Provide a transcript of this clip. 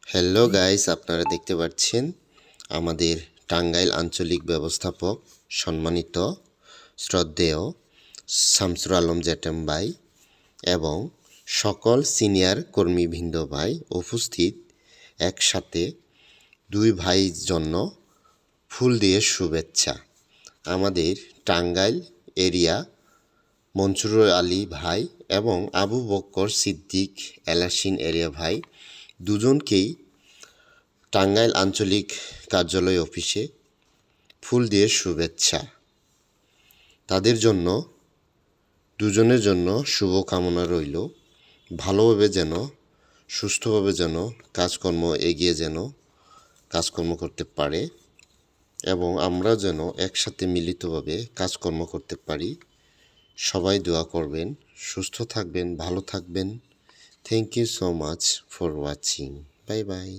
Hello guys, আপনারা দেখতে পাচ্ছেন আমাদের টাঙ্গাইল আঞ্চলিক ব্যবস্থাপক সম্মানিত শ্রদ্ধেয় শামসুর আলম জ্যাঠেম ভাই এবং সকল সিনিয়র কর্মীবৃন্দ ভাই উপস্থিত একসাথে দুই ভাইয়ের জন্য ফুল দিয়ে শুভেচ্ছা। আমাদের টাঙ্গাইল এরিয়া মনসুর আলী ভাই এবং আবু বক্কর সিদ্দিক এলাসিন এরিয়া ভাই দুজনকেই টাঙ্গাইল আঞ্চলিক কার্যালয় অফিসে ফুল দিয়ে শুভেচ্ছা। তাদের জন্য দুজনের জন্য শুভকামনা রইল। ভালোভাবে যেন সুস্থভাবে যেন কাজকর্ম এগিয়ে যেন কাজকর্ম করতে পারে এবং আমরা যেন একসাথে মিলিতভাবে কাজকর্ম করতে পারি। সবাই দোয়া করবেন, সুস্থ থাকবেন, ভালো থাকবেন। Thank you so much for watching. Bye by.